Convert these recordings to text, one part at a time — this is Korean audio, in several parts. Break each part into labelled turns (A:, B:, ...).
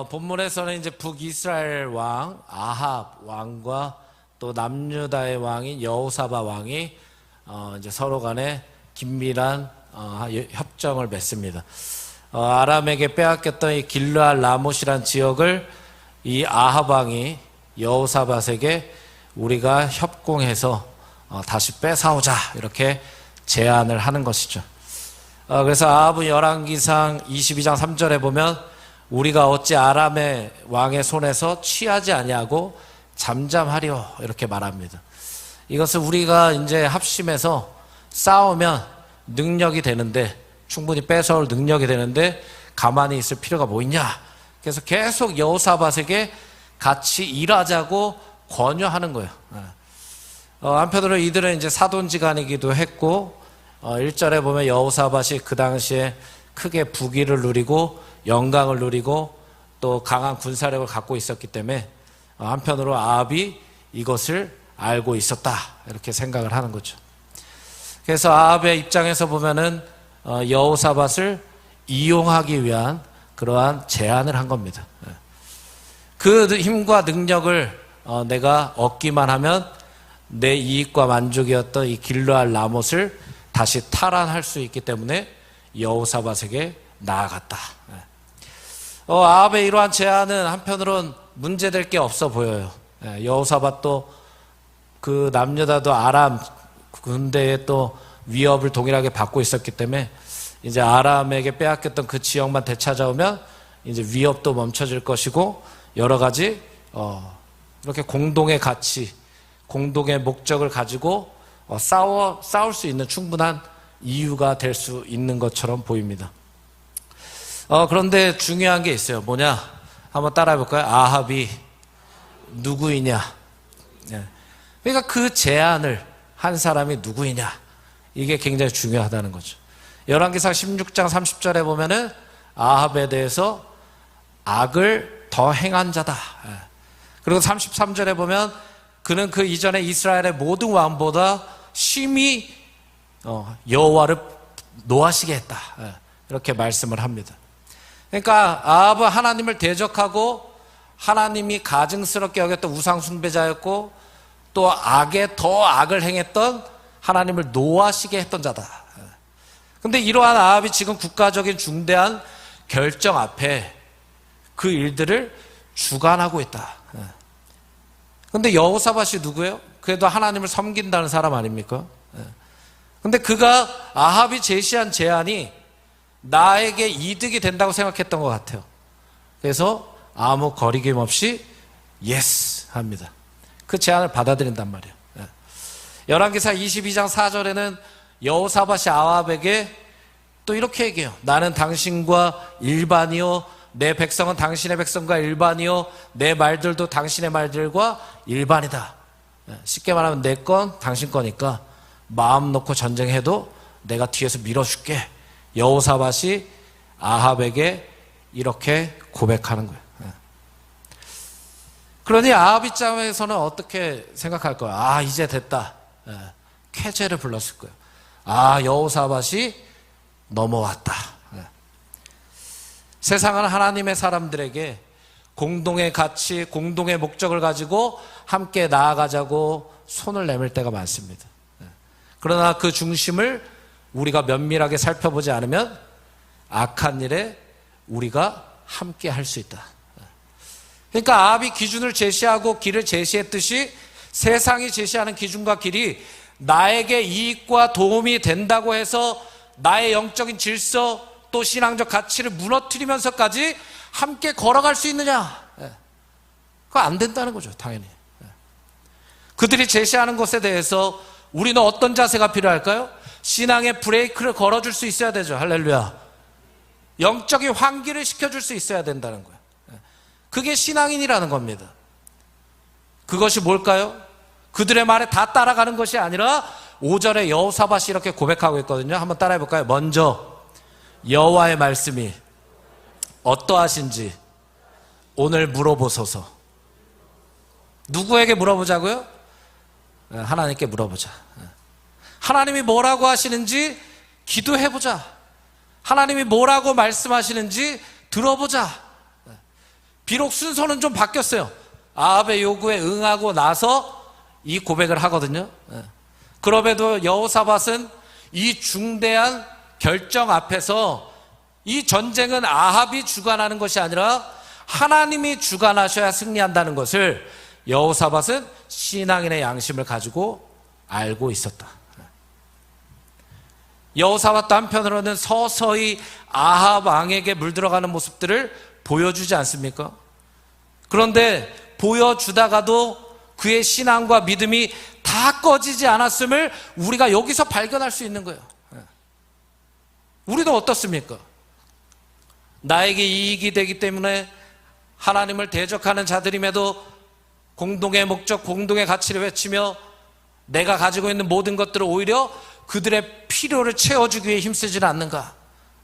A: 본문에서는 이제 북이스라엘 왕 아합 왕과 또 남유다의 왕인 여호사밧 왕이 이제 서로 간에 긴밀한 협정을 맺습니다. 아람에게 빼앗겼던 이 길르앗 라못이란 지역을 이 아합 왕이 여호사밧에게 우리가 협공해서 다시 뺏어오자 이렇게 제안을 하는 것이죠. 그래서 아합은 열왕기상 22장 3절에 보면 우리가 어찌 아람의 왕의 손에서 취하지 아니하고 잠잠하리요 이렇게 말합니다. 이것은 우리가 이제 합심해서 싸우면 능력이 되는데, 충분히 뺏어올 능력이 되는데 가만히 있을 필요가 뭐 있냐. 그래서 계속 여호사밧에게 같이 일하자고 권유하는 거예요. 한편으로 이들은 이제 사돈지간이기도 했고 1절에 보면 여호사밧이 그 당시에 크게 부귀를 누리고 영광을 누리고 또 강한 군사력을 갖고 있었기 때문에 한편으로 아합이 이것을 알고 있었다 이렇게 생각을 하는 거죠. 그래서 아합의 입장에서 보면은 여호사밧을 이용하기 위한 그러한 제안을 한 겁니다. 그 힘과 능력을 내가 얻기만 하면 내 이익과 만족이었던 이 길르앗 라못을 다시 탈환할 수 있기 때문에 여호사밧에게 나아갔다. 아합의 이러한 제안은 한편으로는 문제될 게 없어 보여요. 여호사밧도 그 남유다도 아람 군대의 또 위협을 동일하게 받고 있었기 때문에 이제 아람에게 빼앗겼던 그 지역만 되찾아오면 이제 위협도 멈춰질 것이고 여러 가지 이렇게 공동의 가치, 공동의 목적을 가지고 싸울 수 있는 충분한 이유가 될 수 있는 것처럼 보입니다. 그런데 중요한 게 있어요. 뭐냐? 한번 따라해 볼까요? 아합이 누구이냐? 그러니까 그 제안을 한 사람이 누구이냐? 이게 굉장히 중요하다는 거죠. 열왕기상 16장 30절에 보면은 아합에 대해서 악을 더 행한 자다. 그리고 33절에 보면 그는 그 이전에 이스라엘의 모든 왕보다 심히 여호와를 노하시게 했다. 이렇게 말씀을 합니다. 그러니까 아합은 하나님을 대적하고 하나님이 가증스럽게 여겼던 우상 숭배자였고 또 더 악을 행했던 하나님을 노하시게 했던 자다. 그런데 이러한 아합이 지금 국가적인 중대한 결정 앞에 그 일들을 주관하고 있다. 그런데 여호사밧이 누구예요? 그래도 하나님을 섬긴다는 사람 아닙니까? 근데 그가 아합이 제시한 제안이 나에게 이득이 된다고 생각했던 것 같아요. 그래서 아무 거리낌 없이 예스 합니다. 그 제안을 받아들인단 말이에요. 열왕기상 22장 4절에는 여호사밧이 아합에게 또 이렇게 얘기해요. 나는 당신과 일반이요, 내 백성은 당신의 백성과 일반이요, 내 말들도 당신의 말들과 일반이다. 쉽게 말하면 내 건 당신 거니까 마음 놓고 전쟁해도 내가 뒤에서 밀어줄게. 여호사밧이 아합에게 이렇게 고백하는 거예요. 그러니 아합 입장에서는 어떻게 생각할 거야? 이제 됐다. 쾌재를 불렀을 거예요. 여호사밧이 넘어왔다. 세상은 하나님의 사람들에게 공동의 가치, 공동의 목적을 가지고 함께 나아가자고 손을 내밀 때가 많습니다. 그러나 그 중심을 우리가 면밀하게 살펴보지 않으면 악한 일에 우리가 함께 할 수 있다. 그러니까 아합이 기준을 제시하고 길을 제시했듯이 세상이 제시하는 기준과 길이 나에게 이익과 도움이 된다고 해서 나의 영적인 질서 또 신앙적 가치를 무너뜨리면서까지 함께 걸어갈 수 있느냐? 그거 안 된다는 거죠, 당연히. 그들이 제시하는 것에 대해서 우리는 어떤 자세가 필요할까요? 신앙의 브레이크를 걸어줄 수 있어야 되죠. 할렐루야. 영적인 환기를 시켜줄 수 있어야 된다는 거예요. 그게 신앙인이라는 겁니다. 그것이 뭘까요? 그들의 말에 다 따라가는 것이 아니라 5절에 여호사밧이 이렇게 고백하고 있거든요. 한번 따라해 볼까요? 먼저 여호와의 말씀이 어떠하신지 오늘 물어보소서. 누구에게 물어보자고요? 하나님께 물어보자. 하나님이 뭐라고 하시는지 기도해보자. 하나님이 뭐라고 말씀하시는지 들어보자. 비록 순서는 좀 바뀌었어요. 아합의 요구에 응하고 나서 이 고백을 하거든요. 그럼에도 여호사밧은 이 중대한 결정 앞에서 이 전쟁은 아합이 주관하는 것이 아니라 하나님이 주관하셔야 승리한다는 것을 여호사밧은 신앙인의 양심을 가지고 알고 있었다. 여호사밧도 한편으로는 서서히 아합 왕에게 물들어가는 모습들을 보여주지 않습니까? 그런데 보여주다가도 그의 신앙과 믿음이 다 꺼지지 않았음을 우리가 여기서 발견할 수 있는 거예요. 우리도 어떻습니까? 나에게 이익이 되기 때문에 하나님을 대적하는 자들임에도 공동의 목적, 공동의 가치를 외치며 내가 가지고 있는 모든 것들을 오히려 그들의 필요를 채워주기 위해 힘쓰지는 않는가?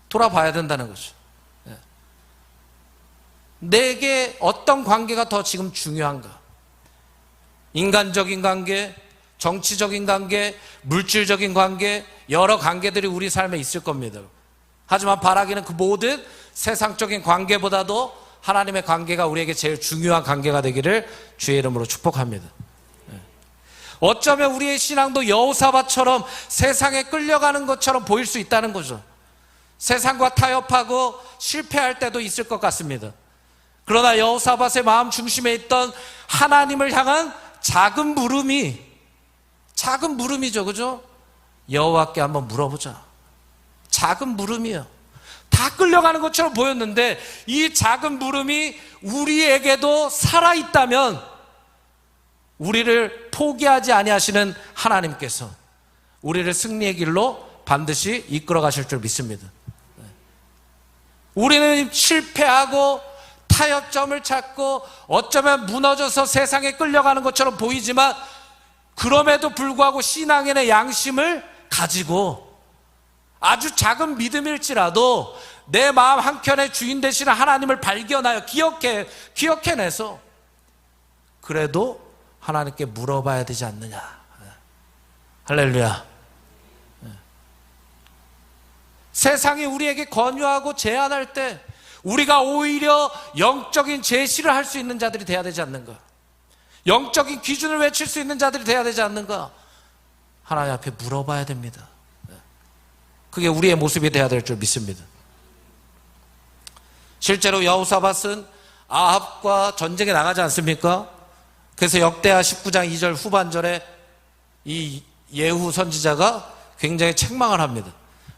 A: 돌아봐야 된다는 거죠. 내게 어떤 관계가 더 지금 중요한가? 인간적인 관계, 정치적인 관계, 물질적인 관계, 여러 관계들이 우리 삶에 있을 겁니다. 하지만 바라기는 그 모든 세상적인 관계보다도 하나님의 관계가 우리에게 제일 중요한 관계가 되기를 주의 이름으로 축복합니다. 어쩌면 우리의 신앙도 여호사밧처럼 세상에 끌려가는 것처럼 보일 수 있다는 거죠. 세상과 타협하고 실패할 때도 있을 것 같습니다. 그러나 여호사밧의 마음 중심에 있던 하나님을 향한 작은 물음이죠, 그죠? 여호와께 한번 물어보자. 작은 물음이에요. 다 끌려가는 것처럼 보였는데 이 작은 물음이 우리에게도 살아있다면 우리를 포기하지 아니하시는 하나님께서 우리를 승리의 길로 반드시 이끌어 가실 줄 믿습니다. 우리는 실패하고 타협점을 찾고 어쩌면 무너져서 세상에 끌려가는 것처럼 보이지만 그럼에도 불구하고 신앙인의 양심을 가지고 아주 작은 믿음일지라도 내 마음 한켠에 주인 되시는 하나님을 발견하여 기억해내서 그래도 하나님께 물어봐야 되지 않느냐. 할렐루야. 세상이 우리에게 권유하고 제안할 때 우리가 오히려 영적인 제시를 할 수 있는 자들이 돼야 되지 않는가? 영적인 기준을 외칠 수 있는 자들이 돼야 되지 않는가? 하나님 앞에 물어봐야 됩니다. 그게 우리의 모습이 돼야 될 줄 믿습니다. 실제로 여호사밧은 아합과 전쟁에 나가지 않습니까? 그래서 역대하 19장 2절 후반절에 이 예후 선지자가 굉장히 책망을 합니다.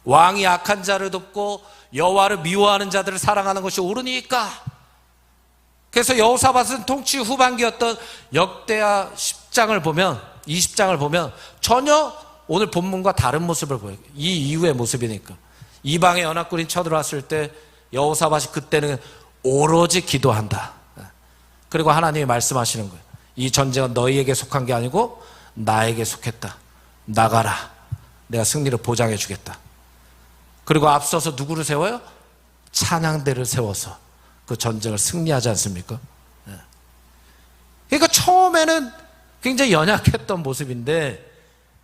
A: 왕이 악한 자를 돕고 여호와를 미워하는 자들을 사랑하는 것이 옳으니까. 그래서 여호사밧은 통치 후반기였던 역대하 10장을 보면 20장을 보면 전혀 오늘 본문과 다른 모습을 보여요. 이 이후의 모습이니까. 이방의 연합군이 쳐들어왔을 때 여호사밧이 그때는 오로지 기도한다. 그리고 하나님이 말씀하시는 거예요. 이 전쟁은 너희에게 속한 게 아니고 나에게 속했다. 나가라. 내가 승리를 보장해 주겠다. 그리고 앞서서 누구를 세워요? 찬양대를 세워서 그 전쟁을 승리하지 않습니까? 그러니까 처음에는 굉장히 연약했던 모습인데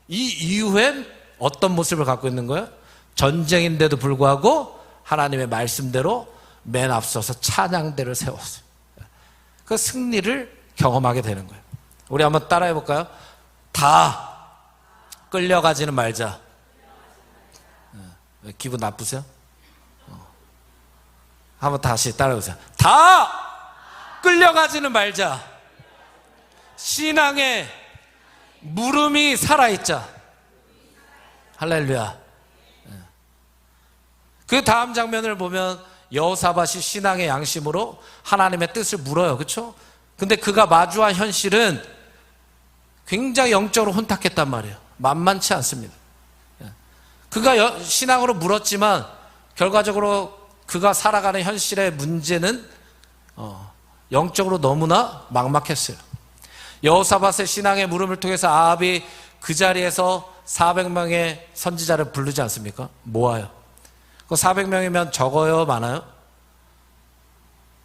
A: 이 이후엔 어떤 모습을 갖고 있는 거예요? 전쟁인데도 불구하고 하나님의 말씀대로 맨 앞서서 찬양대를 세웠어요. 그 승리를 경험하게 되는 거예요. 우리 한번 따라해 볼까요? 다 끌려가지는 말자. 기분 나쁘세요? 한번 다시 따라해 보세요. 다 끌려가지는 말자. 신앙의 물음이 살아있자. 할렐루야. 그 다음 장면을 보면 여호사밧이 신앙의 양심으로 하나님의 뜻을 물어요. 그렇죠? 근데 그가 마주한 현실은 굉장히 영적으로 혼탁했단 말이에요. 만만치 않습니다. 그가 신앙으로 물었지만 결과적으로 그가 살아가는 현실의 문제는 영적으로 너무나 막막했어요. 여호사밧의 신앙의 물음을 통해서 아합이 그 자리에서 400명의 선지자를 부르지 않습니까? 모아요. 그 400명이면 적어요? 많아요?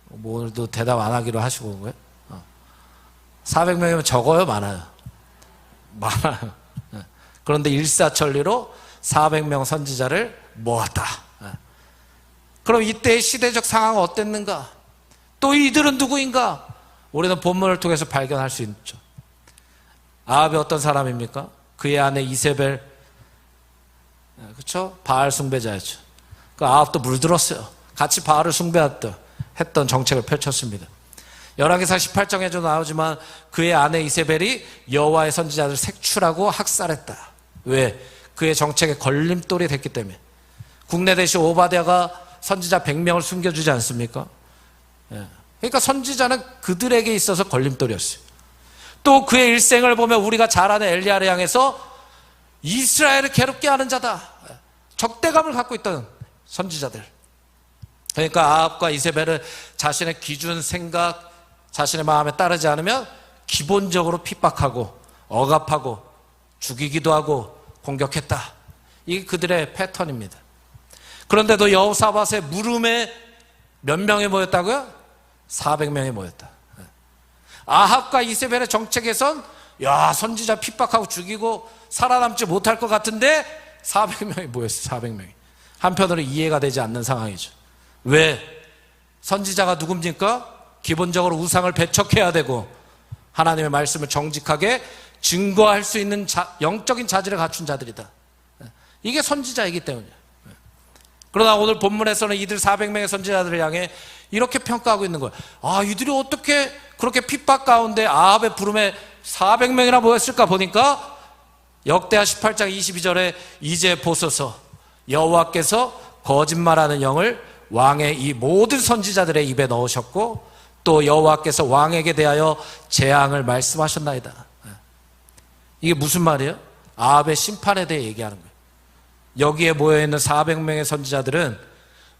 A: 뭐 오늘도 대답 안 하기로 하시고 온 거예요? 400명이면 적어요? 많아요? 많아요. 그런데 일사천리로 400명 선지자를 모았다. 그럼 이때의 시대적 상황은 어땠는가? 또 이들은 누구인가? 우리는 본문을 통해서 발견할 수 있죠. 아합이 어떤 사람입니까? 그의 아내 이세벨, 그렇죠? 바알 숭배자였죠. 그 아합도 물들었어요. 같이 바알을 숭배했던 정책을 펼쳤습니다. 열왕기상 18장에도 나오지만 그의 아내 이세벨이 여호와의 선지자를 색출하고 학살했다. 왜? 그의 정책에 걸림돌이 됐기 때문에. 국내 대신 오바댜가 선지자 100명을 숨겨주지 않습니까? 그러니까 선지자는 그들에게 있어서 걸림돌이었어요. 또 그의 일생을 보면 우리가 잘 아는 엘리야를 향해서 이스라엘을 괴롭게 하는 자다, 적대감을 갖고 있던 선지자들. 그러니까 아합과 이세벨은 자신의 기준, 생각, 자신의 마음에 따르지 않으면 기본적으로 핍박하고 억압하고 죽이기도 하고 공격했다. 이게 그들의 패턴입니다. 그런데도 여호사밧의 물음에 몇 명이 모였다고요? 400명이 모였다. 아합과 이세벨의 정책에선 야, 선지자 핍박하고 죽이고 살아남지 못할 것 같은데 400명이 모였어요. 400명이. 한편으로 이해가 되지 않는 상황이죠. 왜? 선지자가 누굽니까? 기본적으로 우상을 배척해야 되고 하나님의 말씀을 정직하게 증거할 수 있는 영적인 자질을 갖춘 자들이다. 이게 선지자이기 때문이에요. 그러나 오늘 본문에서는 이들 400명의 선지자들을 향해 이렇게 평가하고 있는 거예요. 아, 이들이 어떻게 그렇게 핍박 가운데 아합의 부름에 400명이나 모였을까 보니까 역대하 18장 22절에 이제 보소서 여호와께서 거짓말하는 영을 왕의 이 모든 선지자들의 입에 넣으셨고 또 여호와께서 왕에게 대하여 재앙을 말씀하셨나이다. 이게 무슨 말이에요? 아합의 심판에 대해 얘기하는 거예요. 여기에 모여있는 400명의 선지자들은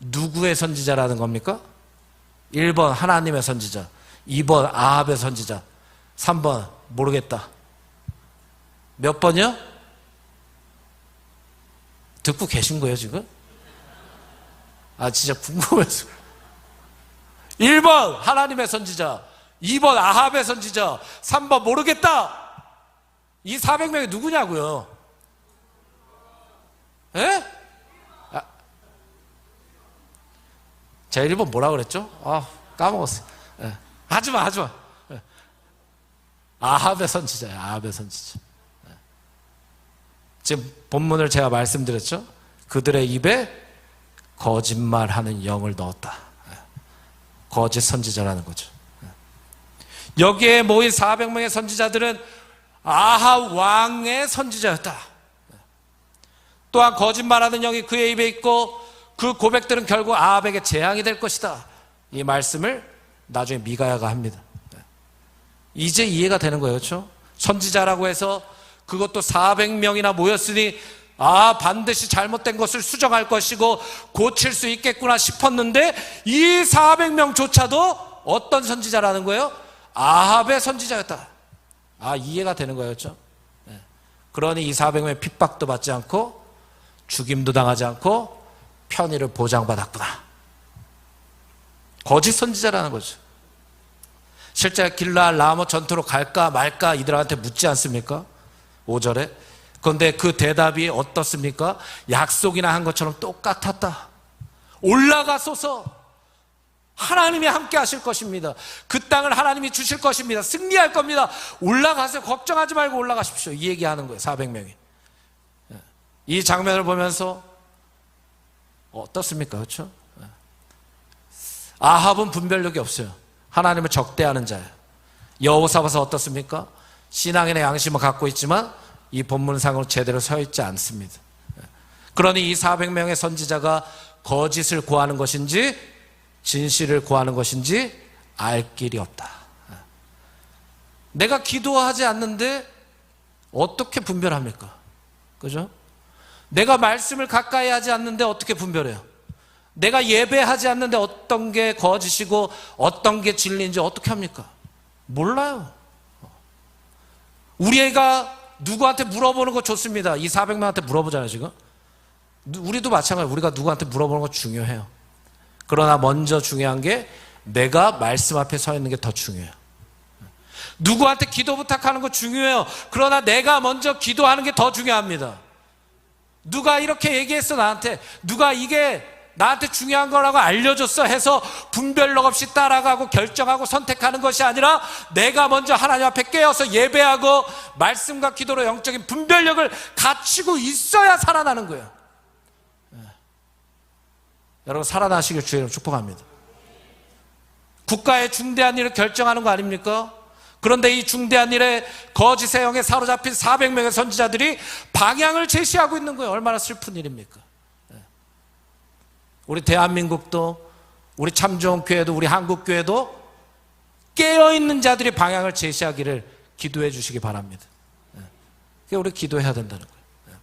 A: 누구의 선지자라는 겁니까? 1번 하나님의 선지자, 2번 아합의 선지자, 3번 모르겠다. 몇 번이요? 듣고 계신 거예요 지금? 아, 진짜 궁금해서. 1번 하나님의 선지자, 2번 아합의 선지자, 3번 모르겠다. 이 400명이 누구냐고요? 예? 아, 제가 1번 뭐라 그랬죠? 아, 까먹었어요. 예. 하지마. 예. 아합의 선지자예요. 아합의 선지자. 예. 지금 본문을 제가 말씀드렸죠? 그들의 입에 거짓말하는 영을 넣었다. 예. 거짓 선지자라는 거죠. 예. 여기에 모인 400명의 선지자들은 아합 왕의 선지자였다. 또한 거짓말하는 영이 그의 입에 있고 그 고백들은 결국 아합에게 재앙이 될 것이다. 이 말씀을 나중에 미가야가 합니다. 이제 이해가 되는 거예요. 그렇죠? 선지자라고 해서 그것도 400명이나 모였으니 아, 반드시 잘못된 것을 수정할 것이고 고칠 수 있겠구나 싶었는데 이 400명조차도 어떤 선지자라는 거예요? 아합의 선지자였다. 아, 이해가 되는 거예요. 그렇죠? 그러니 이 400명의 핍박도 받지 않고 죽임도 당하지 않고 편의를 보장받았구나. 거짓 선지자라는 거죠. 실제 길르앗 라모 전투로 갈까 말까 이들한테 묻지 않습니까? 5절에. 그런데 그 대답이 어떻습니까? 약속이나 한 것처럼 똑같았다. 올라가소서. 하나님이 함께 하실 것입니다. 그 땅을 하나님이 주실 것입니다. 승리할 겁니다. 올라가세요. 걱정하지 말고 올라가십시오. 이 얘기하는 거예요. 400명이. 이 장면을 보면서 어떻습니까? 그렇죠? 아합은 분별력이 없어요. 하나님을 적대하는 자예요. 여호사밧은 어떻습니까? 신앙인의 양심을 갖고 있지만 이 본문상으로 제대로 서 있지 않습니다. 그러니 이 400명의 선지자가 거짓을 구하는 것인지 진실을 구하는 것인지 알 길이 없다. 내가 기도하지 않는데 어떻게 분별합니까? 그죠? 내가 말씀을 가까이 하지 않는데 어떻게 분별해요? 내가 예배하지 않는데 어떤 게 거짓이고 어떤 게 진리인지 어떻게 합니까? 몰라요. 우리 애가 누구한테 물어보는 거 좋습니다. 이 400명한테 물어보잖아요 지금. 우리도 마찬가지예요. 우리가 누구한테 물어보는 거 중요해요. 그러나 먼저 중요한 게 내가 말씀 앞에 서 있는 게 더 중요해요. 누구한테 기도 부탁하는 거 중요해요. 그러나 내가 먼저 기도하는 게 더 중요합니다. 누가 이렇게 얘기했어 나한테. 누가 이게 나한테 중요한 거라고 알려줬어 해서 분별력 없이 따라가고 결정하고 선택하는 것이 아니라 내가 먼저 하나님 앞에 깨어서 예배하고 말씀과 기도로 영적인 분별력을 갖추고 있어야 살아나는 거예요. 여러분 살아나시길 주의 이름으로 축복합니다. 국가의 중대한 일을 결정하는 거 아닙니까? 그런데 이 중대한 일에 거짓의 영에 사로잡힌 400명의 선지자들이 방향을 제시하고 있는 거예요. 얼마나 슬픈 일입니까? 우리 대한민국도, 우리 참 좋은 교회도, 우리 한국교회도 깨어있는 자들이 방향을 제시하기를 기도해 주시기 바랍니다. 그게 우리 기도해야 된다는 거예요.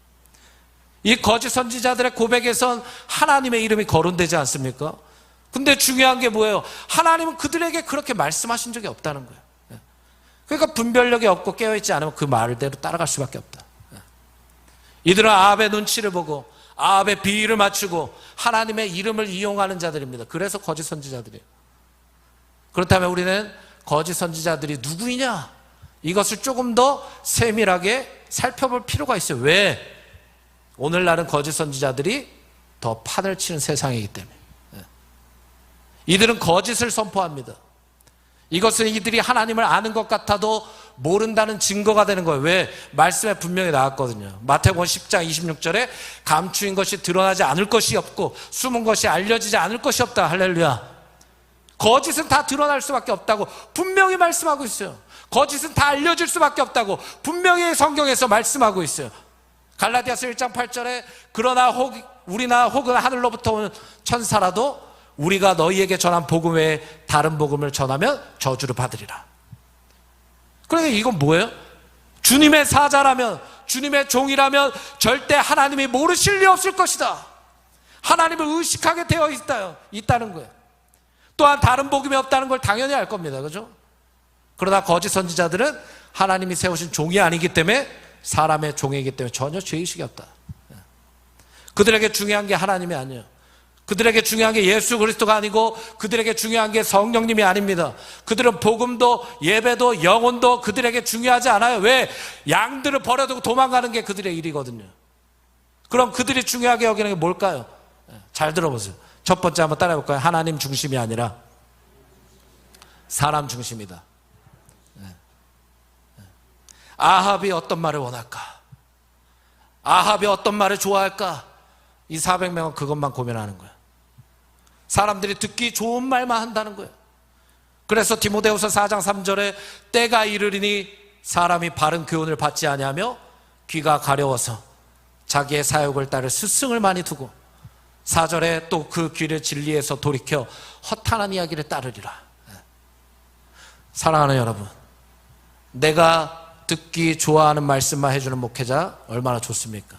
A: 이 거짓 선지자들의 고백에선 하나님의 이름이 거론되지 않습니까? 근데 중요한 게 뭐예요? 하나님은 그들에게 그렇게 말씀하신 적이 없다는 거예요. 그러니까 분별력이 없고 깨어있지 않으면 그 말대로 따라갈 수밖에 없다. 이들은 아합의 눈치를 보고 아합의 비위를 맞추고 하나님의 이름을 이용하는 자들입니다. 그래서 거짓 선지자들이에요. 그렇다면 우리는 거짓 선지자들이 누구이냐? 이것을 조금 더 세밀하게 살펴볼 필요가 있어요. 왜? 오늘날은 거짓 선지자들이 더 판을 치는 세상이기 때문에. 이들은 거짓을 선포합니다. 이것은 이들이 하나님을 아는 것 같아도 모른다는 증거가 되는 거예요. 왜? 말씀에 분명히 나왔거든요. 마태복음 10장 26절에 감추인 것이 드러나지 않을 것이 없고 숨은 것이 알려지지 않을 것이 없다. 할렐루야. 거짓은 다 드러날 수밖에 없다고 분명히 말씀하고 있어요. 거짓은 다 알려질 수밖에 없다고 분명히 성경에서 말씀하고 있어요. 갈라디아서 1장 8절에 그러나 우리나 혹은 하늘로부터 오는 천사라도 우리가 너희에게 전한 복음 외에 다른 복음을 전하면 저주를 받으리라. 그러니까 이건 뭐예요? 주님의 사자라면, 주님의 종이라면 절대 하나님이 모르실 리 없을 것이다. 하나님을 의식하게 되어 있다는 거예요. 또한 다른 복음이 없다는 걸 당연히 알 겁니다. 그죠? 그러나 거짓 선지자들은 하나님이 세우신 종이 아니기 때문에, 사람의 종이기 때문에 전혀 죄의식이 없다. 그들에게 중요한 게 하나님이 아니에요. 그들에게 중요한 게 예수 그리스도가 아니고 그들에게 중요한 게 성령님이 아닙니다. 그들은 복음도 예배도 영혼도 그들에게 중요하지 않아요. 왜? 양들을 버려두고 도망가는 게 그들의 일이거든요. 그럼 그들이 중요하게 여기는 게 뭘까요? 잘 들어보세요. 첫 번째 한번 따라해 볼까요? 하나님 중심이 아니라 사람 중심이다. 아합이 어떤 말을 원할까? 아합이 어떤 말을 좋아할까? 이 400명은 그것만 고민하는 거예요. 사람들이 듣기 좋은 말만 한다는 거예요. 그래서 디모데후서 4장 3절에 때가 이르리니 사람이 바른 교훈을 받지 아니하며 귀가 가려워서 자기의 사욕을 따를 스승을 많이 두고 4절에 또 그 귀를 진리에서 돌이켜 허탄한 이야기를 따르리라. 사랑하는 여러분, 내가 듣기 좋아하는 말씀만 해주는 목회자 얼마나 좋습니까?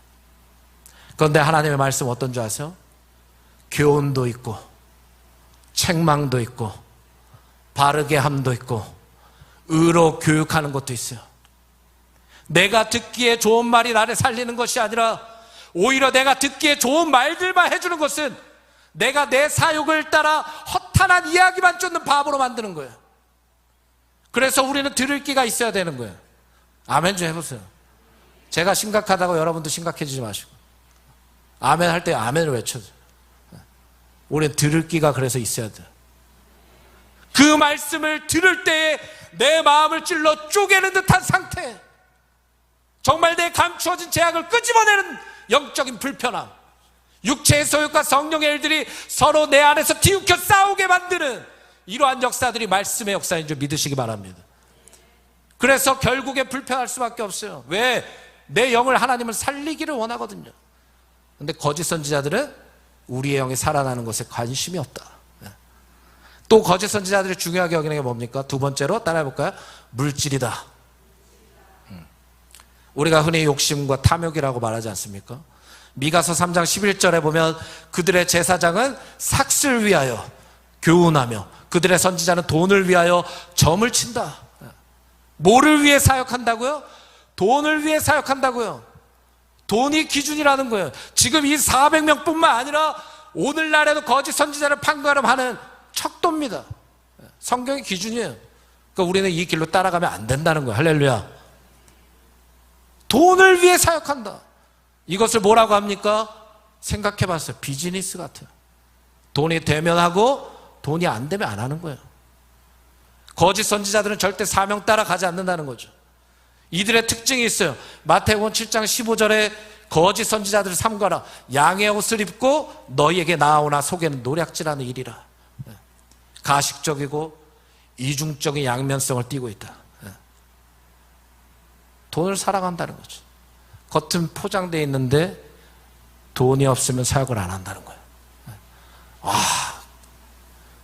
A: 그런데 하나님의 말씀 어떤 줄 아세요? 교훈도 있고 책망도 있고 바르게 함도 있고 의로 교육하는 것도 있어요. 내가 듣기에 좋은 말이 나를 살리는 것이 아니라 오히려 내가 듣기에 좋은 말들만 해주는 것은 내가 내 사욕을 따라 허탄한 이야기만 쫓는 바보로 만드는 거예요. 그래서 우리는 들을 귀가 있어야 되는 거예요. 아멘 좀 해보세요. 제가 심각하다고 여러분도 심각해지지 마시고 아멘 할 때 아멘을 외쳐줘요. 우리는 들을 귀가 그래서 있어야 돼요. 그 말씀을 들을 때에 내 마음을 찔러 쪼개는 듯한 상태, 정말 내 감추어진 죄악을 끄집어내는 영적인 불편함, 육체의 소욕과 성령의 일들이 서로 내 안에서 뒤웃겨 싸우게 만드는 이러한 역사들이 말씀의 역사인 줄 믿으시기 바랍니다. 그래서 결국에 불편할 수밖에 없어요. 왜? 내 영을 하나님은 살리기를 원하거든요. 근데 거짓 선지자들은 우리의 영이 살아나는 것에 관심이 없다. 또 거짓 선지자들이 중요하게 여기는 게 뭡니까? 두 번째로 따라해볼까요? 물질이다. 우리가 흔히 욕심과 탐욕이라고 말하지 않습니까? 미가서 3장 11절에 보면 그들의 제사장은 삭슬 위하여 교훈하며 그들의 선지자는 돈을 위하여 점을 친다. 뭐를 위해 사역한다고요? 돈을 위해 사역한다고요. 돈이 기준이라는 거예요. 지금 이 400명 뿐만 아니라 오늘날에도 거짓 선지자를 판가름하는 척도입니다. 성경의 기준이에요. 그러니까 우리는 이 길로 따라가면 안 된다는 거예요. 할렐루야. 돈을 위해 사역한다. 이것을 뭐라고 합니까? 생각해 봤어요. 비즈니스 같아요. 돈이 되면 하고 돈이 안 되면 안 하는 거예요. 거짓 선지자들은 절대 사명 따라 가지 않는다는 거죠. 이들의 특징이 있어요. 마태복음 7장 15절에 거짓 선지자들을 삼가라. 양의 옷을 입고 너희에게 나아오나 속에는 노략질하는 일이라. 가식적이고 이중적인 양면성을 띠고 있다. 돈을 사랑한다는 거죠. 겉은 포장되어 있는데 돈이 없으면 사역을 안 한다는 거예요.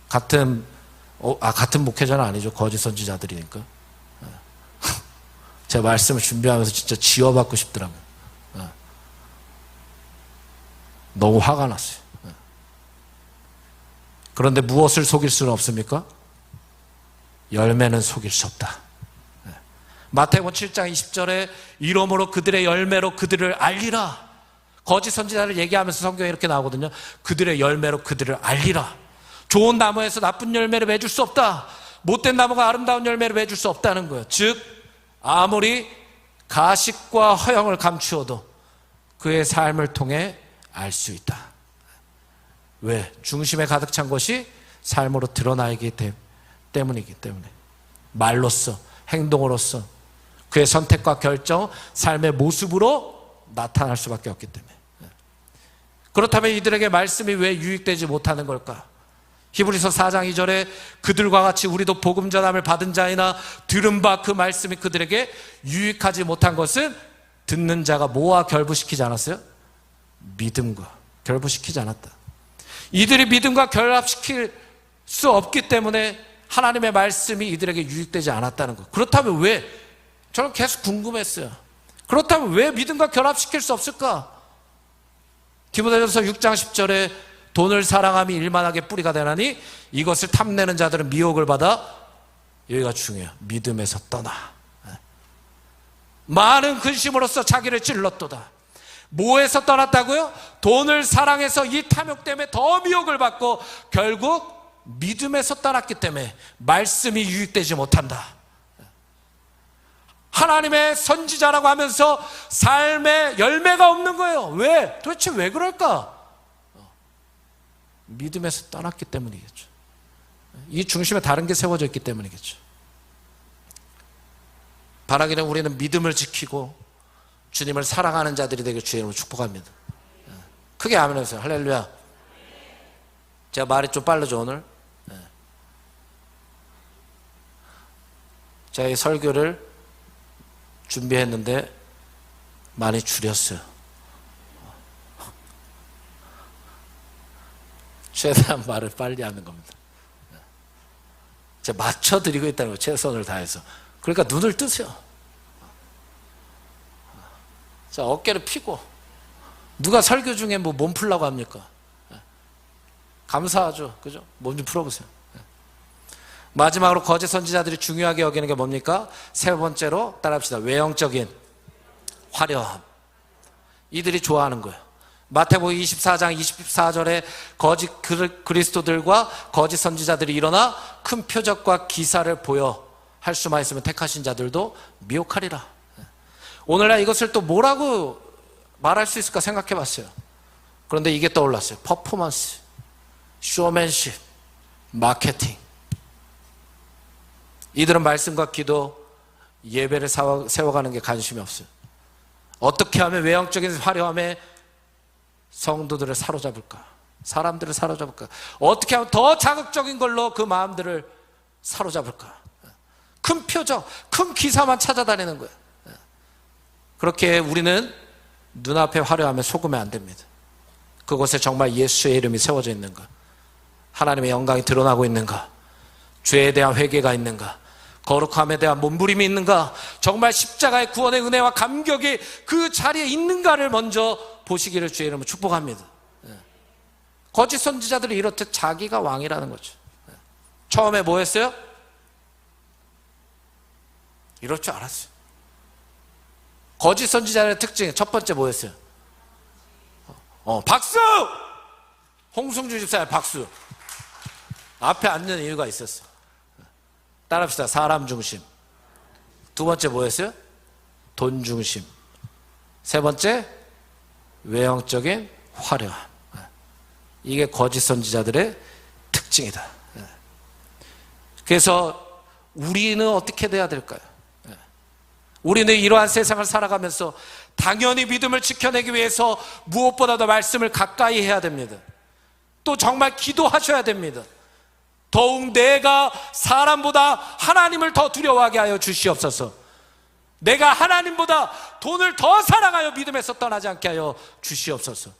A: 같은 목회자는 아니죠. 거짓 선지자들이니까. 제 말씀을 준비하면서 진짜 지워받고 싶더라고요. 너무 화가 났어요. 그런데 무엇을 속일 수는 없습니까? 열매는 속일 수 없다. 마태복음 7장 20절에 이러므로 그들의 열매로 그들을 알리라. 거짓 선지자를 얘기하면서 성경에 이렇게 나오거든요. 그들의 열매로 그들을 알리라. 좋은 나무에서 나쁜 열매를 맺을 수 없다. 못된 나무가 아름다운 열매를 맺을 수 없다는 거예요. 즉 아무리 가식과 허영을 감추어도 그의 삶을 통해 알 수 있다. 왜? 중심에 가득 찬 것이 삶으로 드러나기 때문이기 때문에. 말로써, 행동으로써 그의 선택과 결정, 삶의 모습으로 나타날 수밖에 없기 때문에. 그렇다면 이들에게 말씀이 왜 유익되지 못하는 걸까? 히브리서 4장 2절에 그들과 같이 우리도 복음 전함을 받은 자이나 들은 바 그 말씀이 그들에게 유익하지 못한 것은 듣는 자가 뭐와 결부시키지 않았어요? 믿음과 결부시키지 않았다. 이들이 믿음과 결합시킬 수 없기 때문에 하나님의 말씀이 이들에게 유익되지 않았다는 것. 그렇다면 왜? 저는 계속 궁금했어요. 그렇다면 왜 믿음과 결합시킬 수 없을까? 디모데전서 6장 10절에 돈을 사랑함이 일만하게 뿌리가 되나니 이것을 탐내는 자들은 미혹을 받아, 여기가 중요해요, 믿음에서 떠나. 많은 근심으로써 자기를 찔렀도다. 뭐에서 떠났다고요? 돈을 사랑해서 이 탐욕 때문에 더 미혹을 받고 결국 믿음에서 떠났기 때문에 말씀이 유익되지 못한다. 하나님의 선지자라고 하면서 삶에 열매가 없는 거예요. 왜? 도대체 왜 그럴까? 믿음에서 떠났기 때문이겠죠. 이 중심에 다른 게 세워져 있기 때문이겠죠. 바라기는 우리는 믿음을 지키고 주님을 사랑하는 자들이 되길 주의 이름으로 축복합니다. 크게 아멘 하세요. 할렐루야. 제가 말이 좀 빠르죠 오늘? 제가 이 설교를 준비했는데 많이 줄였어요. 최대한 말을 빨리 하는 겁니다. 제가 맞춰드리고 있다는 거예요. 최선을 다해서. 그러니까 눈을 뜨세요. 자, 어깨를 펴고. 누가 설교 중에 뭐 몸 풀라고 합니까? 감사하죠. 그죠? 몸 좀 풀어보세요. 마지막으로 거짓 선지자들이 중요하게 여기는 게 뭡니까? 세 번째로 따라합시다. 외형적인 화려함. 이들이 좋아하는 거예요. 마태복음 24장 24절에 거짓 그리스도들과 거짓 선지자들이 일어나 큰 표적과 기사를 보여 할 수만 있으면 택하신 자들도 미혹하리라. 오늘날 이것을 또 뭐라고 말할 수 있을까 생각해 봤어요. 그런데 이게 떠올랐어요. 퍼포먼스, 쇼맨십, 마케팅. 이들은 말씀과 기도, 예배를 세워가는 게 관심이 없어요. 어떻게 하면 외형적인 화려함에 성도들을 사로잡을까? 사람들을 사로잡을까? 어떻게 하면 더 자극적인 걸로 그 마음들을 사로잡을까? 큰 표적, 큰 기사만 찾아다니는 거예요. 그렇게 우리는 눈앞에 화려함에 속으면 안 됩니다. 그곳에 정말 예수의 이름이 세워져 있는가? 하나님의 영광이 드러나고 있는가? 죄에 대한 회개가 있는가? 거룩함에 대한 몸부림이 있는가? 정말 십자가의 구원의 은혜와 감격이 그 자리에 있는가를 먼저 보시기를 주의 이름으로 축복합니다. 거짓 선지자들이 이렇듯 자기가 왕이라는 거죠. 처음에 뭐 했어요? 이럴 줄 알았어요. 거짓 선지자의 특징 첫 번째 뭐였어요? 박수! 홍승주 집사의 박수. 앞에 앉는 이유가 있었어. 따라합시다. 사람 중심. 두 번째 뭐였어요? 돈 중심. 세 번째 외형적인 화려함. 이게 거짓 선지자들의 특징이다. 그래서 우리는 어떻게 돼야 될까요? 우리는 이러한 세상을 살아가면서 당연히 믿음을 지켜내기 위해서 무엇보다도 말씀을 가까이 해야 됩니다. 또 정말 기도하셔야 됩니다. 더욱 내가 사람보다 하나님을 더 두려워하게 하여 주시옵소서. 내가 하나님보다 돈을 더 사랑하여 믿음에서 떠나지 않게 하여 주시옵소서.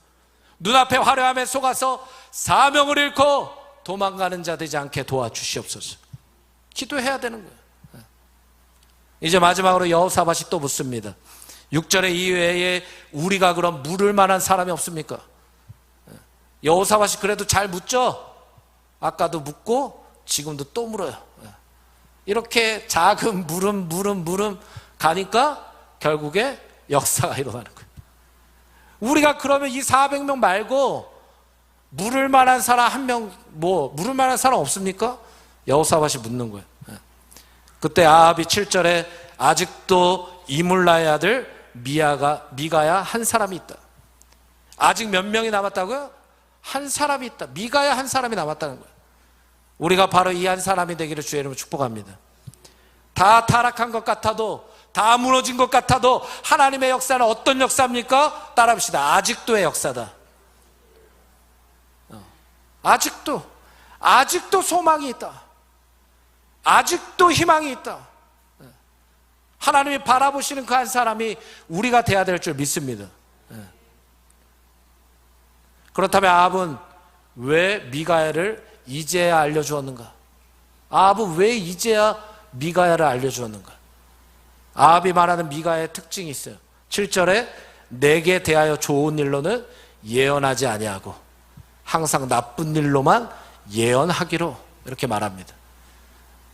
A: 눈앞에 화려함에 속아서 사명을 잃고 도망가는 자 되지 않게 도와주시옵소서. 기도해야 되는 거예요. 이제 마지막으로 여호사밧이 또 묻습니다. 6절의 이외에 우리가 그럼 물을 만한 사람이 없습니까? 여호사밧이 그래도 잘 묻죠? 아까도 묻고 지금도 또 물어요. 이렇게 작은 물음 가니까 결국에 역사가 일어나는 거예요. 우리가 그러면 이 400명 말고 물을 만한 사람 한 명, 물을 만한 사람 없습니까? 여호사밧이 묻는 거예요. 그때 아합이 7절에 아직도 이물라의 아들 미가야 한 사람이 있다. 아직 몇 명이 남았다고요? 한 사람이 있다. 미가야 한 사람이 남았다는 거예요. 우리가 바로 이 한 사람이 되기를 주의 이름으로 축복합니다. 다 타락한 것 같아도, 다 무너진 것 같아도 하나님의 역사는 어떤 역사입니까? 따라합시다. 아직도의 역사다. 아직도 소망이 있다. 아직도 희망이 있다. 하나님이 바라보시는 그 한 사람이 우리가 돼야 될 줄 믿습니다. 그렇다면 아합은 왜 미가야를 이제야 알려주었는가? 아합은 왜 이제야 미가야를 알려주었는가? 아합이 말하는 미가야의 특징이 있어요. 7절에 내게 대하여 좋은 일로는 예언하지 아니하고 항상 나쁜 일로만 예언하기로, 이렇게 말합니다.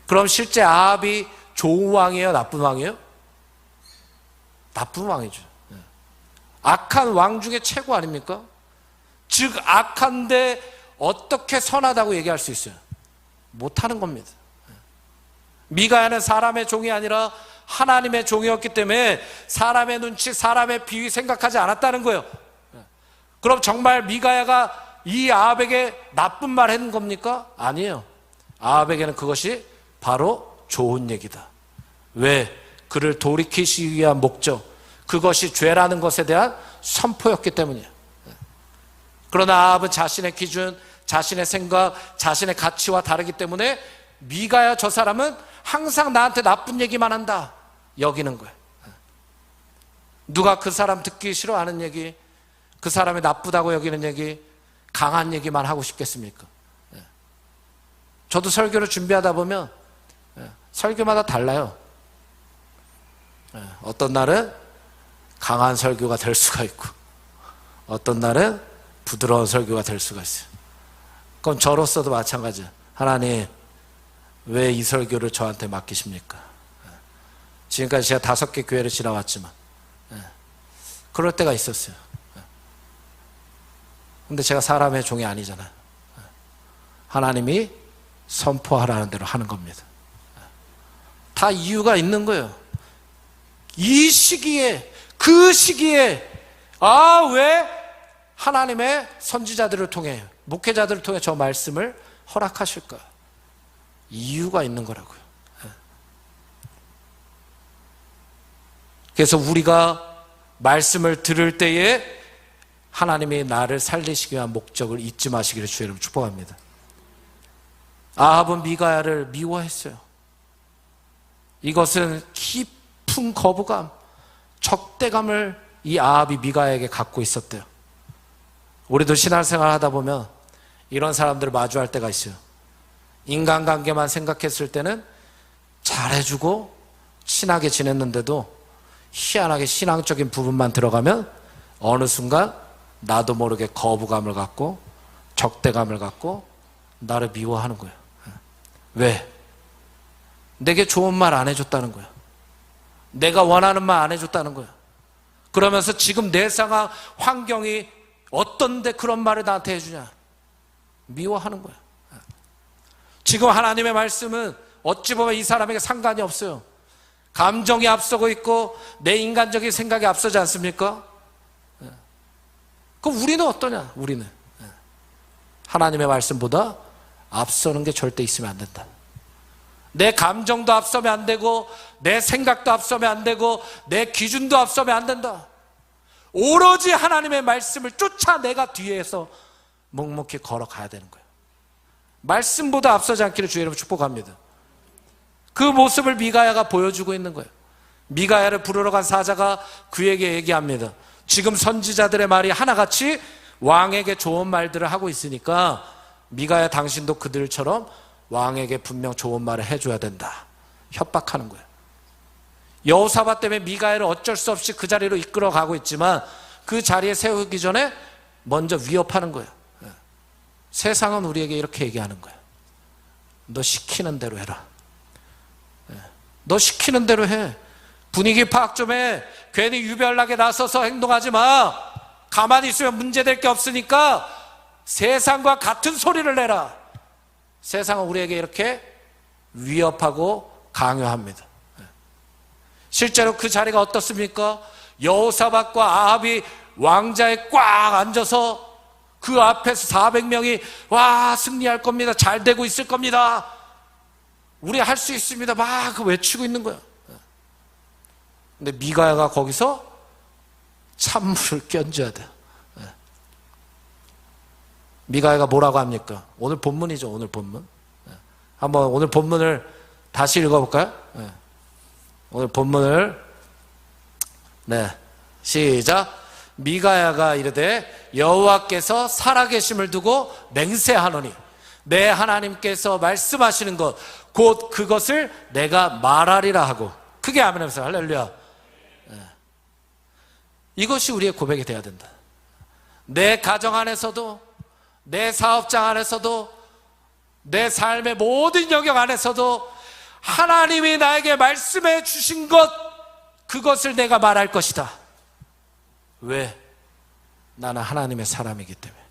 A: 그럼 실제 아합이 좋은 왕이에요? 나쁜 왕이에요? 나쁜 왕이죠. 악한 왕 중에 최고 아닙니까? 즉 악한데 어떻게 선하다고 얘기할 수 있어요? 못하는 겁니다. 미가야는 사람의 종이 아니라 하나님의 종이었기 때문에 사람의 눈치, 사람의 비위 생각하지 않았다는 거예요. 그럼 정말 미가야가 이 아합에게 나쁜 말 했는 겁니까? 아니에요. 아합에게는 그것이 바로 좋은 얘기다. 왜? 그를 돌이키시기 위한 목적, 그것이 죄라는 것에 대한 선포였기 때문이에요. 그러나 아합은 자신의 기준, 자신의 생각, 자신의 가치와 다르기 때문에 미가야 저 사람은 항상 나한테 나쁜 얘기만 한다 여기는 거예요. 누가 그 사람 듣기 싫어하는 얘기, 그 사람이 나쁘다고 여기는 얘기, 강한 얘기만 하고 싶겠습니까? 저도 설교를 준비하다 보면 설교마다 달라요. 어떤 날은 강한 설교가 될 수가 있고 어떤 날은 부드러운 설교가 될 수가 있어요. 그럼 저로서도 마찬가지예요. 하나님, 왜 이 설교를 저한테 맡기십니까? 지금까지 제가 5개 교회를 지나왔지만 그럴 때가 있었어요. 근데 제가 사람의 종이 아니잖아요. 하나님이 선포하라는 대로 하는 겁니다. 다 이유가 있는 거예요. 이 시기에, 그 시기에 왜 하나님의 선지자들을 통해, 목회자들을 통해 저 말씀을 허락하실까? 이유가 있는 거라고요. 그래서 우리가 말씀을 들을 때에 하나님이 나를 살리시기 위한 목적을 잊지 마시기를 주의 이름으로 축복합니다. 아합은 미가야를 미워했어요. 이것은 깊은 거부감, 적대감을 이 아합이 미가야에게 갖고 있었대요. 우리도 신앙생활 하다 보면 이런 사람들을 마주할 때가 있어요. 인간관계만 생각했을 때는 잘해주고 친하게 지냈는데도 희한하게 신앙적인 부분만 들어가면 어느 순간 나도 모르게 거부감을 갖고 적대감을 갖고 나를 미워하는 거예요. 왜? 내게 좋은 말 안 해줬다는 거야. 내가 원하는 말 안 해줬다는 거야. 그러면서 지금 내 상황, 환경이 어떤데 그런 말을 나한테 해주냐? 미워하는 거야. 지금 하나님의 말씀은 어찌 보면 이 사람에게 상관이 없어요. 감정이 앞서고 있고 내 인간적인 생각이 앞서지 않습니까? 그럼 우리는 어떠냐? 우리는 하나님의 말씀보다 앞서는 게 절대 있으면 안 된다. 내 감정도 앞서면 안 되고, 내 생각도 앞서면 안 되고, 내 기준도 앞서면 안 된다. 오로지 하나님의 말씀을 쫓아 내가 뒤에서 묵묵히 걸어가야 되는 거예요. 말씀보다 앞서지 않기를 주의 이름으로 축복합니다. 그 모습을 미가야가 보여주고 있는 거예요. 미가야를 부르러 간 사자가 그에게 얘기합니다. 지금 선지자들의 말이 하나같이 왕에게 좋은 말들을 하고 있으니까 미가야, 당신도 그들처럼 왕에게 분명 좋은 말을 해줘야 된다. 협박하는 거예요. 여호사밧 때문에 미가야를 어쩔 수 없이 그 자리로 이끌어 가고 있지만 그 자리에 세우기 전에 먼저 위협하는 거예요. 세상은 우리에게 이렇게 얘기하는 거예요. 너 시키는 대로 해라. 너 시키는 대로 해. 분위기 파악 좀 해. 괜히 유별나게 나서서 행동하지 마. 가만히 있으면 문제될 게 없으니까 세상과 같은 소리를 내라. 세상은 우리에게 이렇게 위협하고 강요합니다. 실제로 그 자리가 어떻습니까? 여호사밧과 아합이 왕자에 꽉 앉아서 그 앞에서 400명이 와, 승리할 겁니다. 잘 되고 있을 겁니다. 우리 할 수 있습니다. 막 외치고 있는 거야. 근데 미가야가 거기서 찬물을 끼얹어야 돼요. 미가야가 뭐라고 합니까? 오늘 본문이죠. 오늘 본문. 한번 오늘 본문을 다시 읽어볼까요? 오늘 본문을 시작. 미가야가 이르되 여호와께서 살아계심을 두고 맹세하노니 내 하나님께서 말씀하시는 것 곧 그것을 내가 말하리라 하고. 크게 아멘 하면서 할렐루야. 이것이 우리의 고백이 되어야 된다. 내 가정 안에서도, 내 사업장 안에서도, 내 삶의 모든 영역 안에서도 하나님이 나에게 말씀해 주신 것, 그것을 내가 말할 것이다. 왜? 나는 하나님의 사람이기 때문에.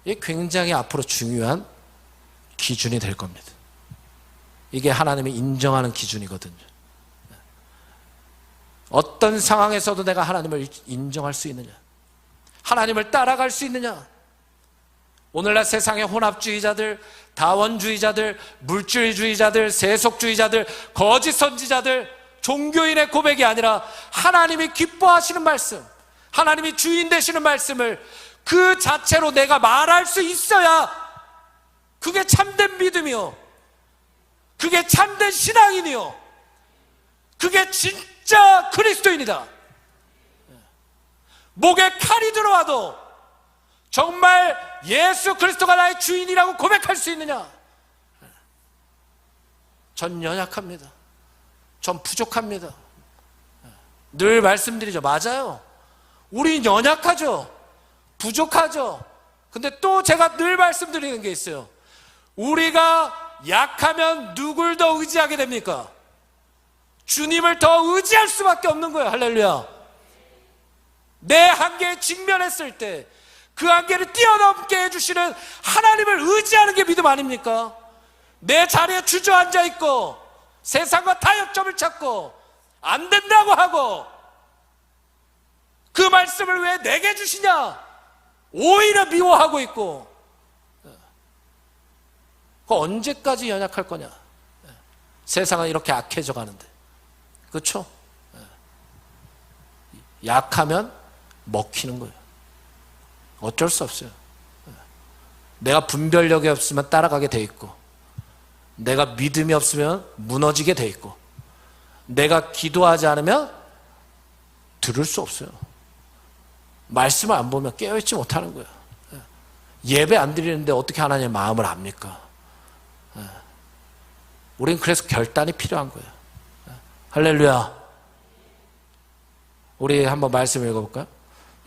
A: 이게 굉장히 앞으로 중요한 기준이 될 겁니다. 이게 하나님이 인정하는 기준이거든요. 어떤 상황에서도 내가 하나님을 인정할 수 있느냐, 하나님을 따라갈 수 있느냐. 오늘날 세상의 혼합주의자들, 다원주의자들, 물질주의자들, 세속주의자들, 거짓 선지자들, 종교인의 고백이 아니라 하나님이 기뻐하시는 말씀, 하나님이 주인 되시는 말씀을 그 자체로 내가 말할 수 있어야 그게 참된 믿음이요, 그게 참된 신앙인이요, 그게 진짜 그리스도인이다. 목에 칼이 들어와도 정말 예수 그리스도가 나의 주인이라고 고백할 수 있느냐? 전 연약합니다. 전 부족합니다. 늘 말씀드리죠. 맞아요. 우리 연약하죠. 부족하죠. 근데 또 제가 늘 말씀드리는 게 있어요. 우리가 약하면 누굴 더 의지하게 됩니까? 주님을 더 의지할 수밖에 없는 거예요. 할렐루야. 내 한계에 직면했을 때 그 한계를 뛰어넘게 해주시는 하나님을 의지하는 게 믿음 아닙니까? 내 자리에 주저앉아 있고 세상과 타협점을 찾고 안 된다고 하고 그 말씀을 왜 내게 주시냐 오히려 미워하고 있고, 그 언제까지 연약할 거냐? 세상은 이렇게 악해져 가는데, 그렇죠? 약하면 먹히는 거예요. 어쩔 수 없어요. 내가 분별력이 없으면 따라가게 돼 있고, 내가 믿음이 없으면 무너지게 돼 있고, 내가 기도하지 않으면 들을 수 없어요. 말씀을 안 보면 깨어있지 못하는 거예요. 예배 안 드리는데 어떻게 하나님의 마음을 압니까? 우린 그래서 결단이 필요한 거예요. 할렐루야. 우리 한번 말씀 읽어볼까요?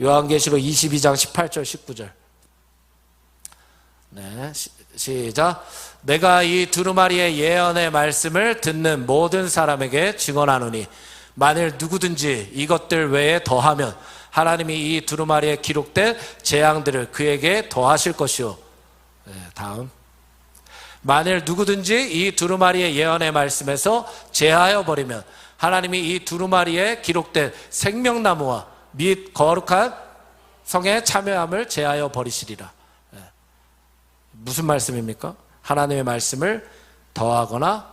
A: 요한계시록 22장 18절 19절. 시작. 내가 이 두루마리의 예언의 말씀을 듣는 모든 사람에게 증언하노니 만일 누구든지 이것들 외에 더하면 하나님이 이 두루마리에 기록된 재앙들을 그에게 더하실 것이요. 다음. 만일 누구든지 이 두루마리의 예언의 말씀에서 제하여 버리면 하나님이 이 두루마리에 기록된 생명나무와 및 거룩한 성의 참여함을 제하여 버리시리라. 무슨 말씀입니까? 하나님의 말씀을 더하거나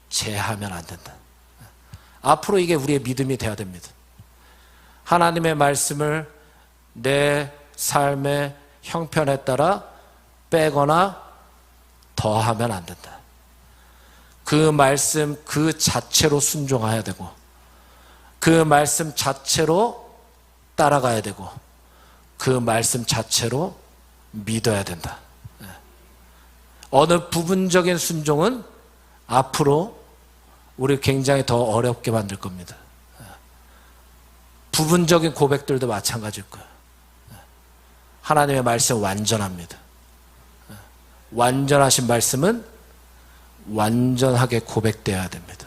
A: 제하면 안 된다. 앞으로 이게 우리의 믿음이 돼야 됩니다. 하나님의 말씀을 내 삶의 형편에 따라 빼거나 더하면 안 된다. 그 말씀 그 자체로 순종해야 되고, 그 말씀 자체로 따라가야 되고, 그 말씀 자체로 믿어야 된다. 어느 부분적인 순종은 앞으로 우리 굉장히 더 어렵게 만들 겁니다. 부분적인 고백들도 마찬가지일 거예요. 하나님의 말씀 완전합니다. 완전하신 말씀은 완전하게 고백되어야 됩니다.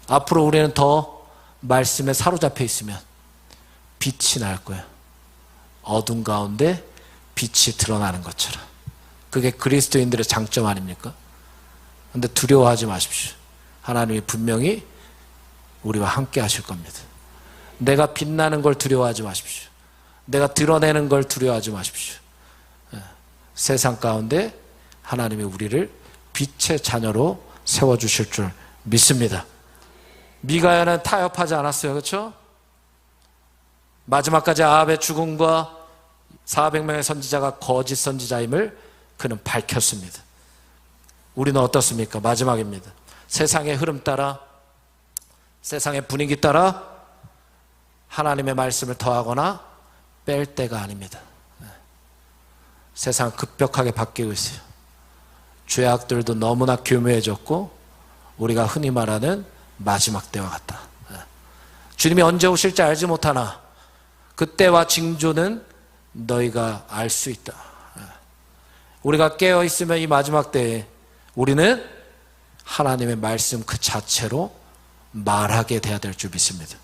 A: 앞으로 우리는 더 말씀에 사로잡혀 있으면 빛이 날 거예요. 어둠 가운데 빛이 드러나는 것처럼. 그게 그리스도인들의 장점 아닙니까? 그런데 두려워하지 마십시오. 하나님이 분명히 우리와 함께 하실 겁니다. 내가 빛나는 걸 두려워하지 마십시오. 내가 드러내는 걸 두려워하지 마십시오. 세상 가운데 하나님이 우리를 빛의 자녀로 세워주실 줄 믿습니다. 미가야는 타협하지 않았어요. 그렇죠? 마지막까지 아합의 죽음과 400명의 선지자가 거짓 선지자임을 그는 밝혔습니다. 우리는 어떻습니까? 마지막입니다. 세상의 흐름 따라, 세상의 분위기 따라 하나님의 말씀을 더하거나 뺄 때가 아닙니다. 세상 급격하게 바뀌고 있어요. 죄악들도 너무나 교묘해졌고 우리가 흔히 말하는 마지막 때와 같다. 주님이 언제 오실지 알지 못하나 그때와 징조는 너희가 알 수 있다. 우리가 깨어있으면 이 마지막 때에 우리는 하나님의 말씀 그 자체로 말하게 돼야 될 줄 믿습니다.